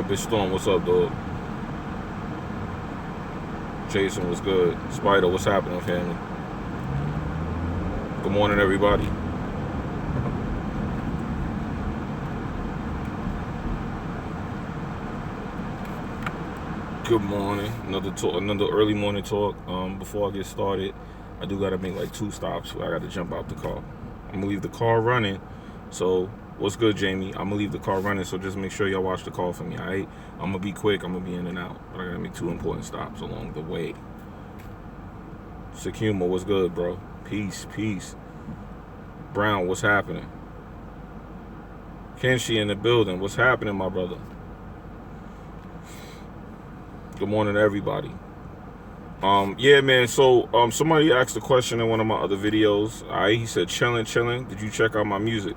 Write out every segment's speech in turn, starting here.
Epic Storm, what's up, dog? Jason, what's good? Spider, what's happening, family? Good morning, everybody. Good morning. Another early morning talk. Before I get started, I do gotta make like 2 stops. I gotta jump out the car. I'm gonna leave the car running. So, what's good, Jamie? I'm gonna leave the car running. So just make sure y'all watch the call for me. All right? I'm gonna be quick. I'm gonna be in and out. But I gotta make 2 important stops along the way. Sakuma, what's good, bro? Peace, peace. Brown, what's happening? Kenshi in the building. What's happening, my brother? Good morning to everybody. Yeah, man, so somebody asked a question in one of my other videos. Alright, he said, chilling. Did you check out my music?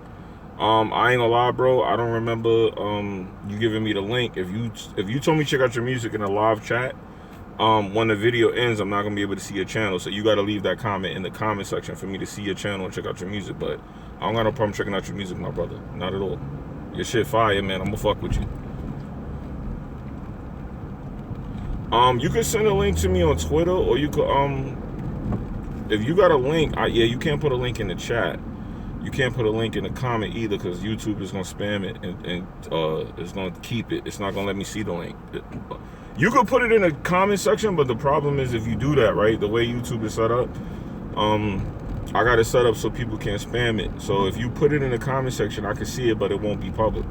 I ain't gonna lie, bro. I don't remember you giving me the link. If you told me to check out your music in a live chat, when the video ends, I'm not gonna be able to see your channel. So you gotta leave that comment in the comment section for me to see your channel and check out your music. But I don't got no problem checking out your music, my brother. Not at all. Your shit fire, man. I'm gonna fuck with you. You can send a link to me on Twitter, or you could, if you got a link, yeah, you can't put a link in the chat. You can't put a link in the comment either, because YouTube is gonna spam it and it's gonna keep it. It's not gonna let me see the link. You could put it in the comment section, but the problem is if you do that, right, the way YouTube is set up, I got it set up so people can't spam it. So if you put it in the comment section, I can see it, but it won't be public.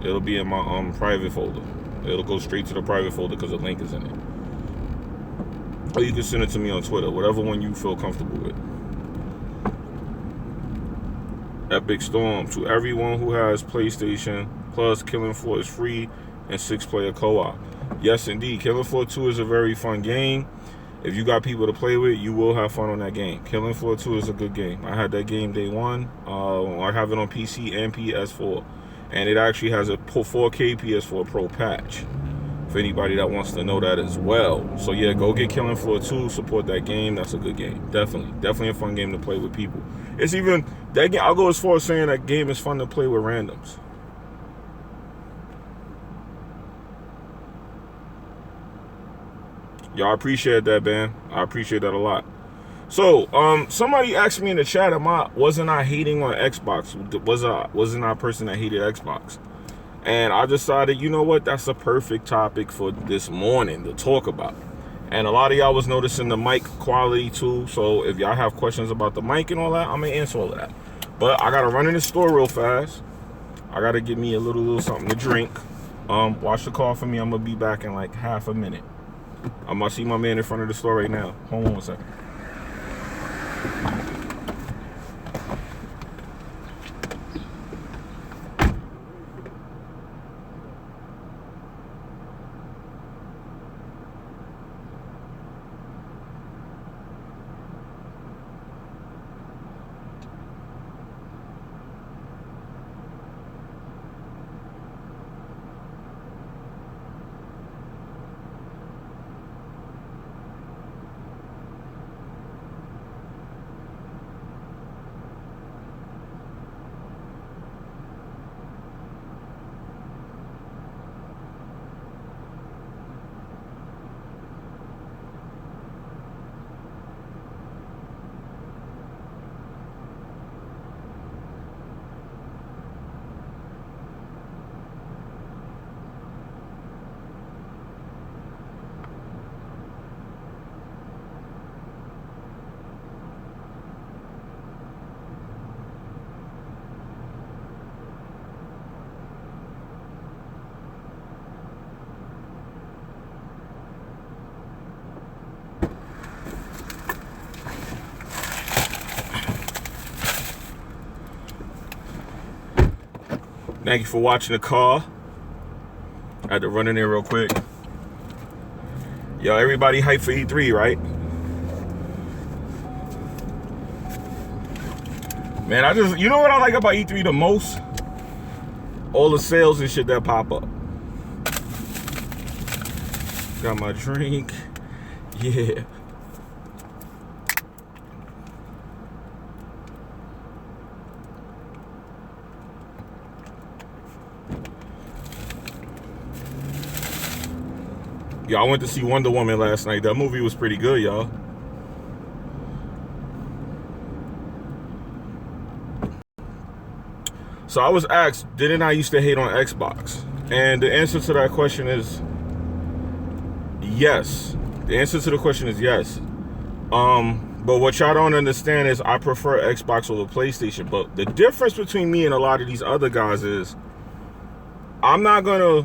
It'll be in my private folder. It'll go straight to the private folder because the link is in it. Or you can send it to me on Twitter, whatever one you feel comfortable with. Epic Storm. To everyone who has PlayStation Plus, Killing Floor is free and 6-player co-op. Yes, indeed. Killing Floor 2 is a very fun game. If you got people to play with, you will have fun on that game. Killing Floor 2 is a good game. I had that game day one. I have it on PC and PS4. And it actually has a 4K PS4 Pro patch. For anybody that wants to know that as well. So yeah, go get Killing Floor 2. Support that game. That's a good game. Definitely a fun game to play with people. It's even, that game, I'll go as far as saying that game is fun to play with randoms. Y'all appreciate that, man. I appreciate that a lot. So, somebody asked me in the chat, wasn't I hating on Xbox? Wasn't I a person that hated Xbox? And I decided, you know what? That's a perfect topic for this morning to talk about. And a lot of y'all was noticing the mic quality too. So if y'all have questions about the mic and all that, I'm gonna answer all of that. But I gotta run in the store real fast. I gotta get me a little something to drink. Watch the call for me. I'm gonna be back in like half a minute. I'm gonna see my man in front of the store right now. Hold on one second. Thank you for watching the call. I had to run in there real quick. Yo, everybody hyped for E3, right? Man, you know what I like about E3 the most? All the sales and shit that pop up. Got my drink. Yeah. Yo, I went to see Wonder Woman last night. That movie was pretty good, y'all. So I was asked, didn't I used to hate on Xbox? And the answer to that question is yes. The answer to the question is yes. But what y'all don't understand is I prefer Xbox over PlayStation. But the difference between me and a lot of these other guys is I'm not gonna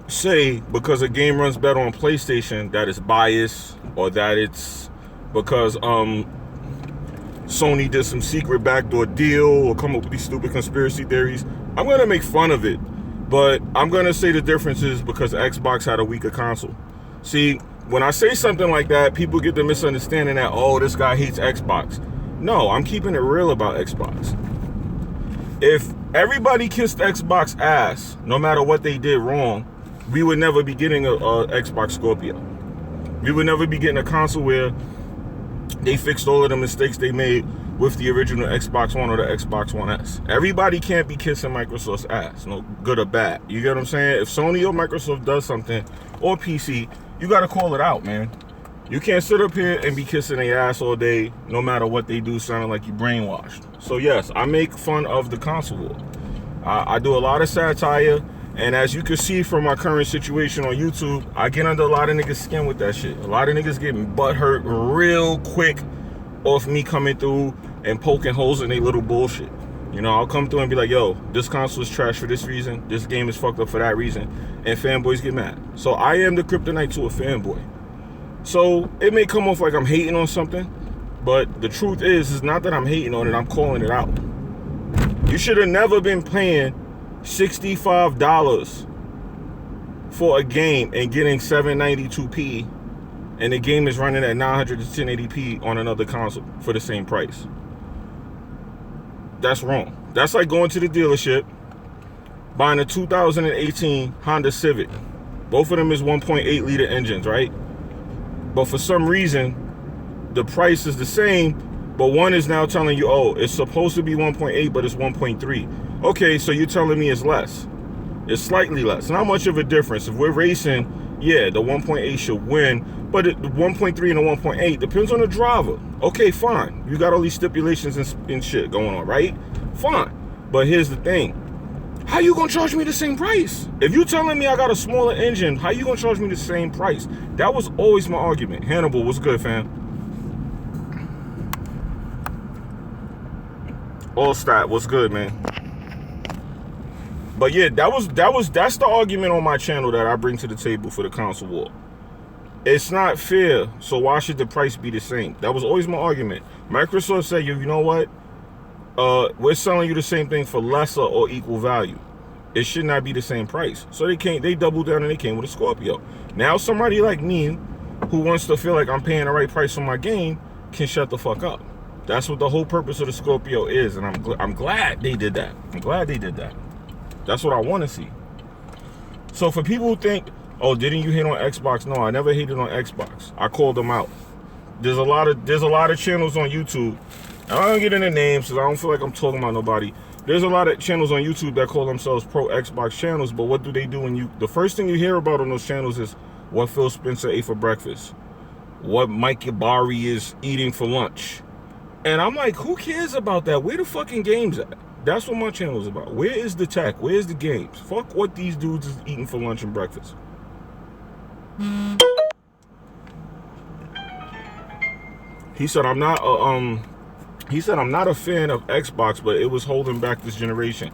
say because a game runs better on PlayStation that it's biased, or that it's because Sony did some secret backdoor deal or come up with these stupid conspiracy theories. I'm gonna make fun of it, but I'm gonna say the difference is because Xbox had a weaker console. See, when I say something like that, people get the misunderstanding that, oh, this guy hates Xbox. No, I'm keeping it real about Xbox. If everybody kissed Xbox ass, no matter what they did wrong, we would never be getting a Xbox Scorpio. We would never be getting a console where they fixed all of the mistakes they made with the original Xbox One or the Xbox One S. Everybody can't be kissing Microsoft's ass, no good or bad. You get what I'm saying? If Sony or Microsoft does something, or PC, you gotta call it out, man. You can't sit up here and be kissing their ass all day, no matter what they do, sounding like you brainwashed. So yes, I make fun of the console war. I do a lot of satire, and as you can see from my current situation on YouTube, I get under a lot of niggas' skin with that shit. A lot of niggas getting butthurt real quick off me coming through and poking holes in their little bullshit. You know, I'll come through and be like, yo, this console is trash for this reason, this game is fucked up for that reason, and fanboys get mad. So I am the kryptonite to a fanboy. So it may come off like I'm hating on something, but the truth is not that I'm hating on it, I'm calling it out. You should have never been paying $65 for a game and getting 792p, and the game is running at 900 to 1080p on another console for the same price. That's wrong. That's like going to the dealership, buying a 2018 Honda Civic. Both of them is 1.8 liter engines, right? But for some reason, the price is the same, but one is now telling you, oh, it's supposed to be 1.8, but it's 1.3. Okay, so you're telling me it's less. It's slightly less. Not much of a difference. If we're racing, yeah, the 1.8 should win, but the 1.3 and the 1.8 depends on the driver. Okay, fine. You got all these stipulations and shit going on, right? Fine. But here's the thing. How you gonna charge me the same price? If you telling me I got a smaller engine, how you gonna charge me the same price? That was always my argument. Hannibal, what's good, fam? All stat, what's good, man? But yeah, that's the argument on my channel that I bring to the table for the console war. It's not fair, so why should the price be the same? That was always my argument. Microsoft said, you know what? We're selling you the same thing for lesser or equal value. It should not be the same price. So they doubled down and they came with a Scorpio. Now somebody like me who wants to feel like I'm paying the right price for my game can shut the fuck up. That's what the whole purpose of the Scorpio is, and I'm glad they did that. I'm glad they did that. That's what I want to see. So for people who think, oh, didn't you hate on Xbox? No, I never hated on Xbox. I called them out. There's a lot of channels on YouTube. I don't get into names because I don't feel like I'm talking about nobody. There's a lot of channels on YouTube that call themselves pro Xbox channels, but what do they do when the first thing you hear about on those channels is what Phil Spencer ate for breakfast, what Mike Ybarri is eating for lunch. And I'm like, who cares about that? Where the fucking games at? That's what my channel is about. Where is the tech? Where's the games? Fuck what these dudes is eating for lunch and breakfast. He said I'm not a fan of Xbox, but it was holding back this generation.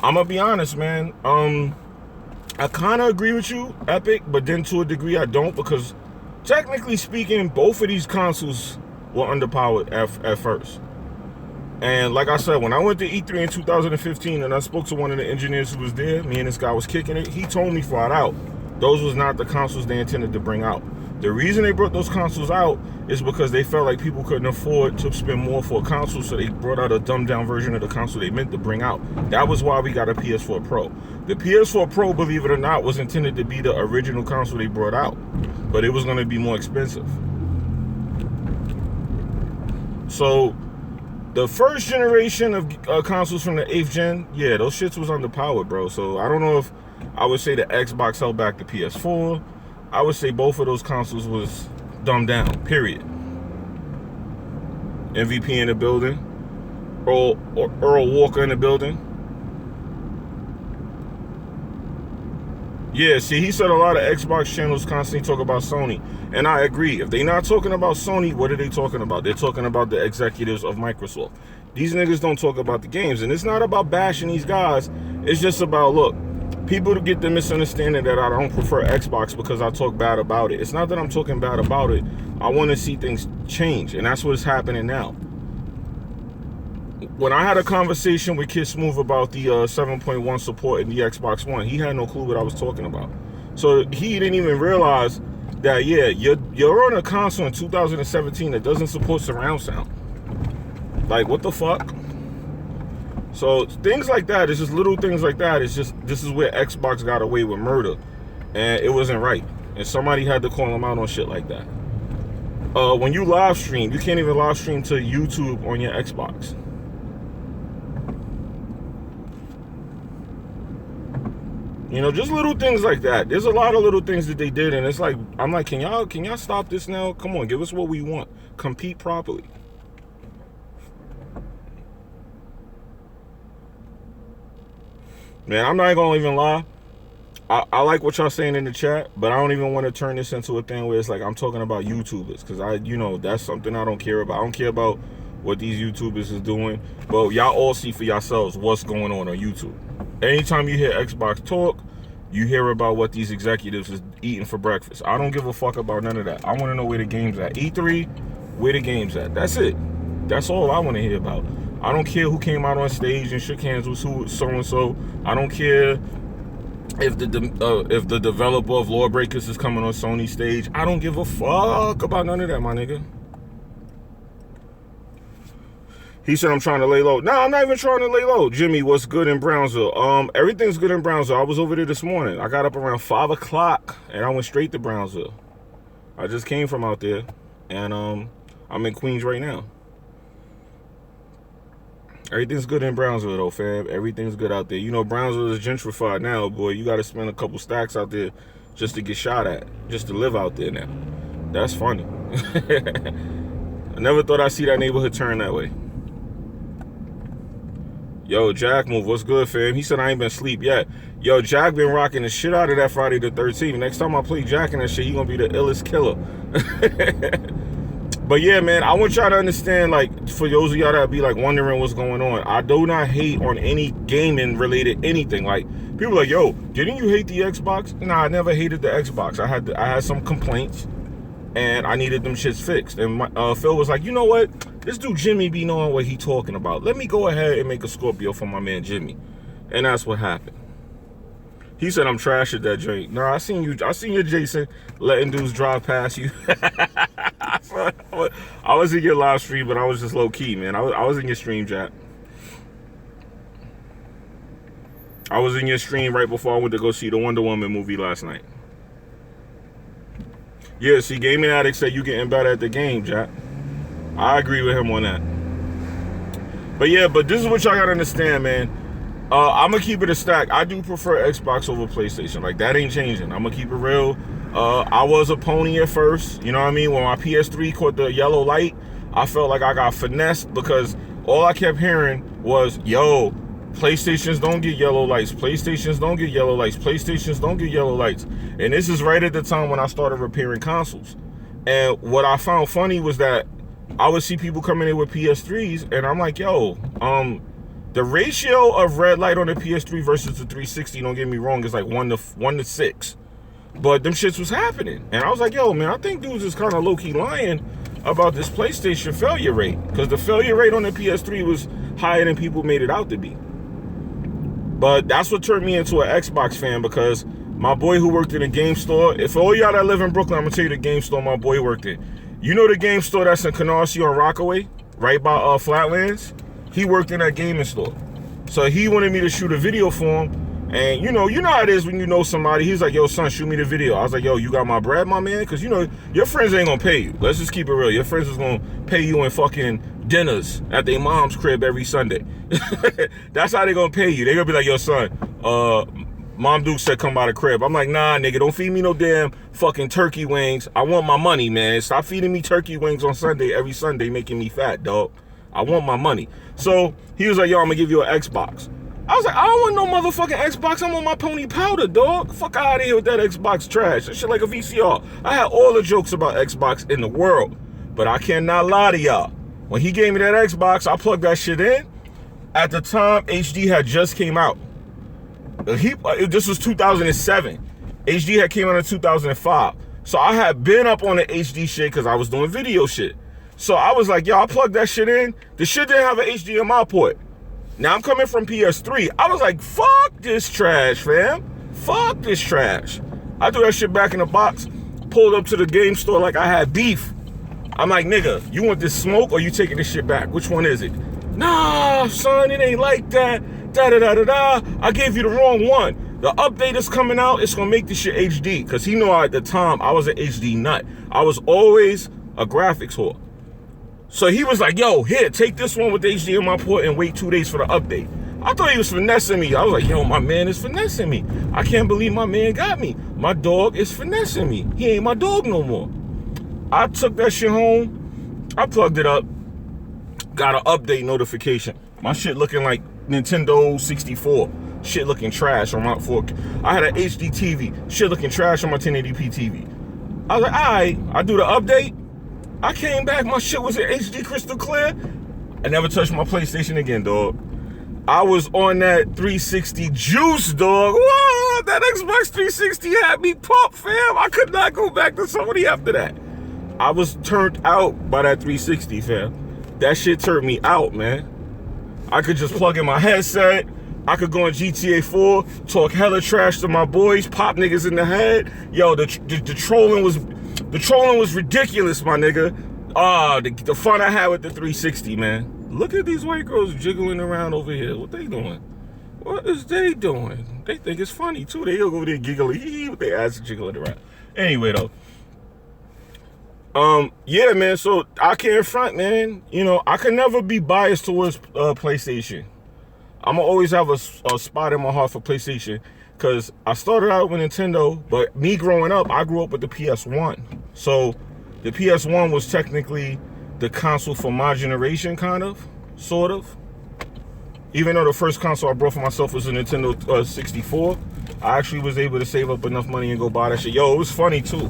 I'm gonna be honest, man. I kind of agree with you, Epic, but then to a degree I don't, because technically speaking, both of these consoles were underpowered at first. And like I said, when I went to E3 in 2015 and I spoke to one of the engineers who was there, me and this guy was kicking it, he told me flat out, those was not the consoles they intended to bring out. The reason they brought those consoles out is because they felt like people couldn't afford to spend more for a console, so they brought out a dumbed down version of the console they meant to bring out. That was why we got a PS4 Pro. The PS4 Pro, believe it or not, was intended to be the original console they brought out, but it was going to be more expensive. So the first generation of consoles from the 8th gen, yeah, those shits was underpowered, bro. So I don't know if I would say the Xbox held back the PS4. I would say both of those consoles was dumbed down, period. MVP in the building. Earl Walker in the building. Yeah, see, he said a lot of Xbox channels constantly talk about Sony. And I agree. If they're not talking about Sony, what are they talking about? They're talking about the executives of Microsoft. These niggas don't talk about the games. And it's not about bashing these guys. It's just about, look, people to get the misunderstanding that I don't prefer Xbox because I talk bad about it. It's not that I'm talking bad about it. I want to see things change. And that's what's happening now. When I had a conversation with Kid Smooth about the 7.1 support in the Xbox One, he had no clue what I was talking about. So he didn't even realize that, yeah, you're on a console in 2017 that doesn't support surround sound. Like, what the fuck? So things like that, it's just little things like that. It's just, this is where Xbox got away with murder. And it wasn't right. And somebody had to call them out on shit like that. When you live stream, you can't even live stream to YouTube on your Xbox. You know, just little things like that. There's a lot of little things that they did, and it's like, I'm like, can y'all stop this now? Come on, give us what we want. Compete properly. Man, I'm not gonna even lie. I like what y'all saying in the chat, but I don't even want to turn this into a thing where it's like I'm talking about YouTubers, because you know, that's something I don't care about. I don't care about what these YouTubers is doing, but y'all all see for yourselves what's going on YouTube. Anytime you hear Xbox talk, you hear about what these executives is eating for breakfast. I don't give a fuck about none of that. I want to know where the game's at. E3, where the game's at. That's it. That's all I want to hear about. I don't care who came out on stage and shook hands with who, so-and-so. I don't care if the developer of Lawbreakers is coming on Sony stage. I don't give a fuck about none of that, my nigga. He said I'm trying to lay low. No, I'm not even trying to lay low. Jimmy, what's good in Brownsville? Everything's good in Brownsville. I was over there this morning. I got up around 5 o'clock and I went straight to Brownsville. I just came from out there, and I'm in Queens right now. Everything's good in Brownsville though, fam. Everything's good out there. You know, Brownsville is gentrified now, boy. You got to spend a couple stacks out there just to get shot at, just to live out there now. That's funny. I never thought I'd see that neighborhood turn that way. Yo, Jack Move, what's good, fam? He said I ain't been asleep yet. Yo, Jack been rocking the shit out of that Friday the 13th. Next time I play Jack in that shit, he gonna be the illest killer. But yeah, man, I want y'all to understand, like, for those of y'all that be like wondering what's going on, I do not hate on any gaming related anything. Like, people like, yo, didn't you hate the Xbox? Nah, I never hated the Xbox. I had some complaints, and I needed them shits fixed. And Phil was like, you know what? This dude Jimmy be knowing what he talking about. Let me go ahead and make a Scorpio for my man Jimmy. And that's what happened. He said I'm trash at that joint. No, I seen you, Jason, letting dudes drive past you. I was in your live stream, but I was just low key, man. I was in your stream, Jack. I was in your stream right before I went to go see the Wonder Woman movie last night. Yeah, see, Gaming Addict said you getting better at the game, Jack. I agree with him on that. But yeah, but this is what y'all gotta understand, man. I'm gonna keep it a stack. I do prefer Xbox over PlayStation. Like, that ain't changing. I'm gonna keep it real. I was a pony at first, you know what I mean? When my PS3 caught the yellow light, I felt like I got finessed because all I kept hearing was, yo, PlayStations don't get yellow lights. PlayStations don't get yellow lights. PlayStations don't get yellow lights. And this is right at the time when I started repairing consoles. And what I found funny was that I would see people coming in with PS3s, and I'm like, yo, the ratio of red light on the PS3 versus the 360, don't get me wrong, is like 1 to 6. But them shits was happening. And I was like, yo, man, I think dudes is kind of low-key lying about this PlayStation failure rate. Because the failure rate on the PS3 was higher than people made it out to be. But that's what turned me into an Xbox fan, because my boy who worked in a game store, if all y'all that live in Brooklyn, I'm going to tell you the game store my boy worked in. You know the game store that's in Canarsie on Rockaway, right by Flatlands? He worked in that gaming store. So he wanted me to shoot a video for him. And you know how it is when you know somebody. He's like, yo, son, shoot me the video. I was like, yo, you got my bread, my man? Because, you know, your friends ain't going to pay you. Let's just keep it real. Your friends is going to pay you in fucking dinners at their mom's crib every Sunday. That's how they going to pay you. They going to be like, yo, son, Mom Duke said come by the crib. I'm like, nah, nigga, don't feed me no damn fucking turkey wings. I want my money, man. Stop feeding me turkey wings on Sunday, every Sunday, making me fat, dog. I want my money. So he was like, yo, I'm gonna give you an Xbox. I was like, I don't want no motherfucking Xbox. I want my pony powder, dog. Fuck out of here with that Xbox trash. That shit like a VCR. I had all the jokes about Xbox in the world, but I cannot lie to y'all. When he gave me that Xbox, I plugged that shit in. At the time, HD had just came out. This was 2007. HD had came out in 2005. So I had been up on the HD shit because I was doing video shit. So I was like, yo, I plugged that shit in. The shit didn't have an HDMI port. Now I'm coming from PS3. I was like, fuck this trash, fam. Fuck this trash. I threw that shit back in the box, pulled up to the game store like I had beef. I'm like, nigga, you want this smoke or you taking this shit back? Which one is it? Nah, son, it ain't like that. Da-da-da-da-da. I gave you the wrong one. The update is coming out. It's going to make this shit HD. Because he knew at the time I was an HD nut. I was always a graphics whore. So he was like, yo, here, take this one with the HDMI port and wait 2 days for the update. I thought he was finessing me. I was like, yo, my man is finessing me. I can't believe my man got me. My dog is finessing me. He ain't my dog no more. I took that shit home. I plugged it up. Got an update notification. My shit looking like Nintendo 64. Shit looking trash on my 4K. I had an HD TV. Shit looking trash on my 1080p TV. I was like, all right, I do the update. I came back, my shit was in HD crystal clear. I never touched my PlayStation again, dog. I was on that 360 juice, dog. Whoa, that Xbox 360 had me pumped, fam. I could not go back to Sony after that. I was turned out by that 360, fam. That shit turned me out, man. I could just plug in my headset. I could go on GTA 4, talk hella trash to my boys, pop niggas in the head. Yo, the trolling was ridiculous, my nigga. The fun I had with the 360, man. Look at these white girls jiggling around over here. What they doing? What is they doing? They think it's funny too. They go over there giggling, with their ass jiggling around. Anyway, though. Yeah, man, so I can't front, man. You know, I can never be biased towards PlayStation. I'm gonna always have a spot in my heart for PlayStation because I started out with Nintendo, but me growing up, I grew up with the PS1. So the PS1 was technically the console for my generation, kind of, sort of. Even though the first console I brought for myself was a Nintendo 64, I actually was able to save up enough money and go buy that shit. Yo, it was funny too.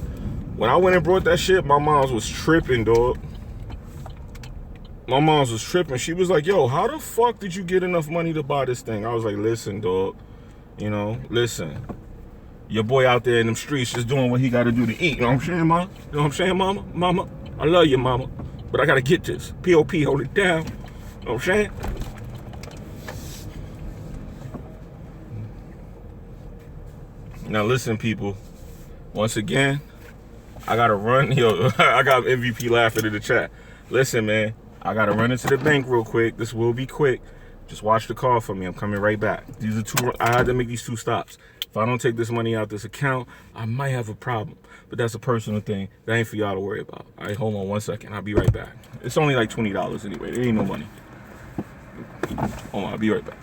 When I went and brought that shit, my mom was tripping, dog. My mom was tripping. She was like, yo, how the fuck did you get enough money to buy this thing? I was like, listen, dog. You know, listen. Your boy out there in them streets just doing what he got to do to eat. You know what I'm saying, Mom? You know what I'm saying, Mama? Mama, I love you, Mama. But I got to get this. P.O.P., hold it down. You know what I'm saying? Now, listen, people. Once again, I got to run. Yo, I got MVP laughing in the chat. Listen, man. I gotta run into the bank real quick. This will be quick. Just watch the call for me. I'm coming right back. These are two. I had to make these 2 stops. If I don't take this money out this account, I might have a problem. But that's a personal thing. That ain't for y'all to worry about. All right, hold on 1 second. I'll be right back. It's only like $20 anyway. It ain't no money. Hold on, I'll be right back.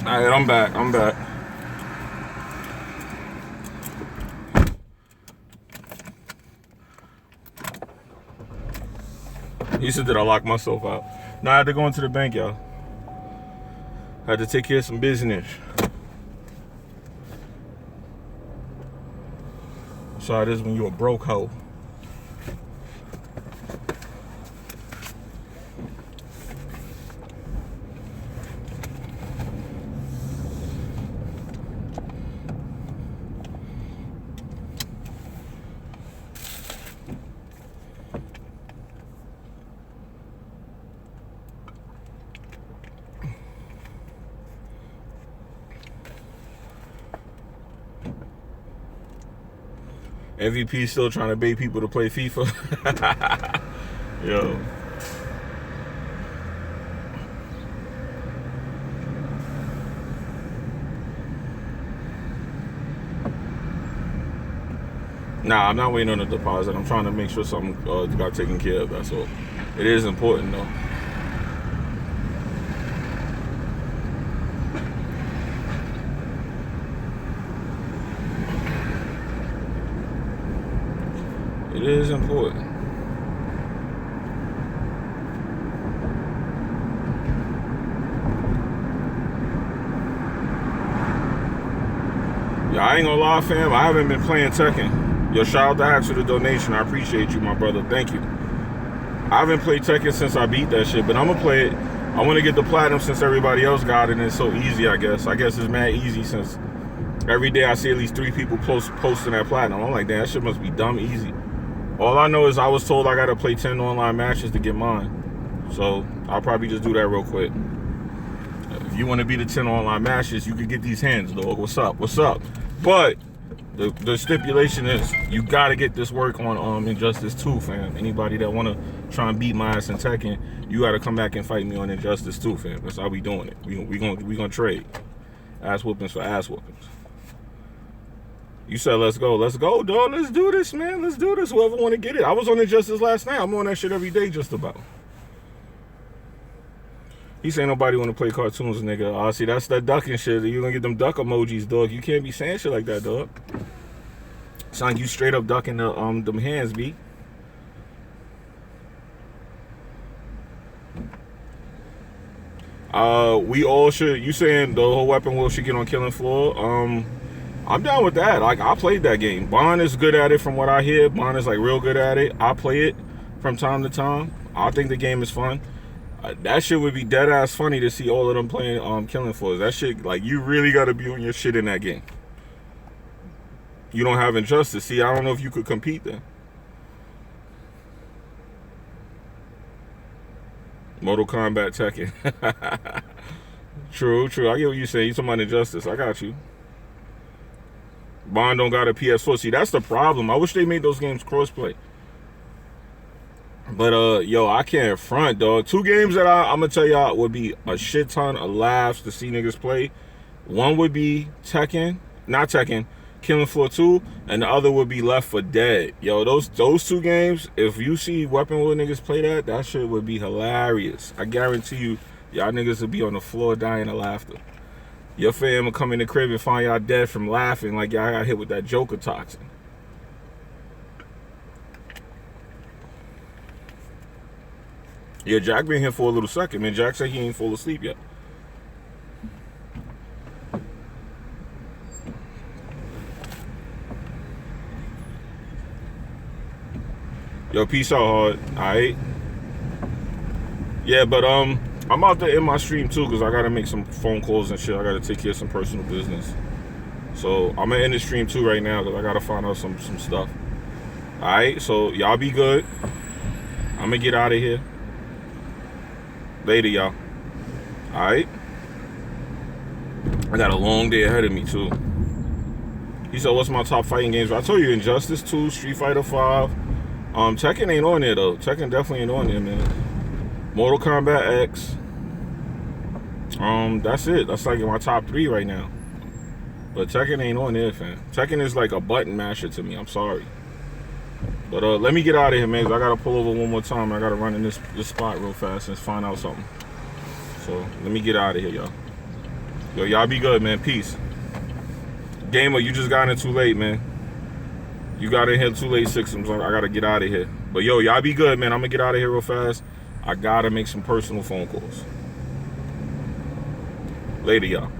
Alright, I'm back. I'm back. He said that I locked myself out. No, I had to go into the bank, y'all. I had to take care of some business. So it is when you a broke hoe. MVP still trying to bait people to play FIFA. Yo. Nah, I'm not waiting on a deposit. I'm trying to make sure something got taken care of. That's all. It is important though. It is important. Yeah, I ain't gonna lie, fam. I haven't been playing Tekken. Yo, shout out to Hacks for the donation. I appreciate you, my brother. Thank you. I haven't played Tekken since I beat that shit, but I'm gonna play it. I want to get the platinum since everybody else got it, and it's so easy, I guess. I guess it's mad easy since every day I see at least 3 people posting that platinum. I'm like, damn, that shit must be dumb easy. All I know is I was told I gotta play 10 online matches to get mine. So I'll probably just do that real quick. If you want to be the 10 online matches, you can get these hands, dog. What's up? What's up? But the stipulation is you gotta get this work on Injustice 2, fam. Anybody that wanna try and beat my ass in Tekken, you gotta come back and fight me on Injustice 2, fam. That's how we doing it. We gonna trade ass whoopings for ass whoopings. You said let's go, dog. Let's do this, man. Let's do this. Whoever want to get it. I was on Injustice last night. I'm on that shit every day, just about. He say nobody want to play cartoons, nigga. Oh, see, that's that ducking shit. You gonna get them duck emojis, dog. You can't be saying shit like that, dog. Sound like you straight up ducking the them hands, B. We all should. You saying the whole weapon will should get on killing floor? I'm down with that. Like, I played that game. Bond is good at it from what I hear. Bond is like real good at it. I play it from time to time. I think the game is fun. That shit would be dead ass funny to see all of them playing killing floors. That shit, like, you really gotta be on your shit in that game. You don't have Injustice. See, I don't know if you could compete then. Mortal Kombat Tekken. True. I get what you say. You talking about Injustice. I got you. Bond don't got a PS4. See, that's the problem. I wish they made those games crossplay. But yo, I can't front, dog. 2 games that I'm gonna tell y'all would be a shit ton of laughs to see niggas play. One would be Tekken, not Tekken, Killing Floor 2, and the other would be Left 4 Dead. Yo, those 2 games, if you see Weapon Wheel niggas play that shit would be hilarious. I guarantee you, y'all niggas would be on the floor dying of laughter. Your fam will come in the crib and find y'all dead from laughing like y'all got hit with that Joker toxin. Yeah, Jack been here for a little second, man. Jack said he ain't full asleep yet. Yo, peace out, hard. Alright. Yeah, but I'm out there in my stream too, because I gotta make some phone calls and shit. I gotta take care of some personal business. So I'm gonna end the stream too right now because I gotta find out some stuff. Alright, so y'all be good. I'm gonna get out of here. Later, y'all. Alright. I got a long day ahead of me too. He said, what's my top fighting games? I told you, Injustice 2, Street Fighter 5. Tekken ain't on there though. Tekken definitely ain't on there, man. Mortal Kombat X. That's it. That's like my top 3 right now. But Tekken ain't on there, fam. Tekken is like a button masher to me. I'm sorry. But let me get out of here, man. I gotta pull over one more time. I gotta run in this spot real fast and find out something. So let me get out of here, y'all. Yo, y'all be good, man. Peace. Gamer, you just got in too late, man. You got in here too late, Sixums. I gotta get out of here. But yo, y'all be good, man. I'm gonna get out of here real fast. I gotta make some personal phone calls. Later, y'all.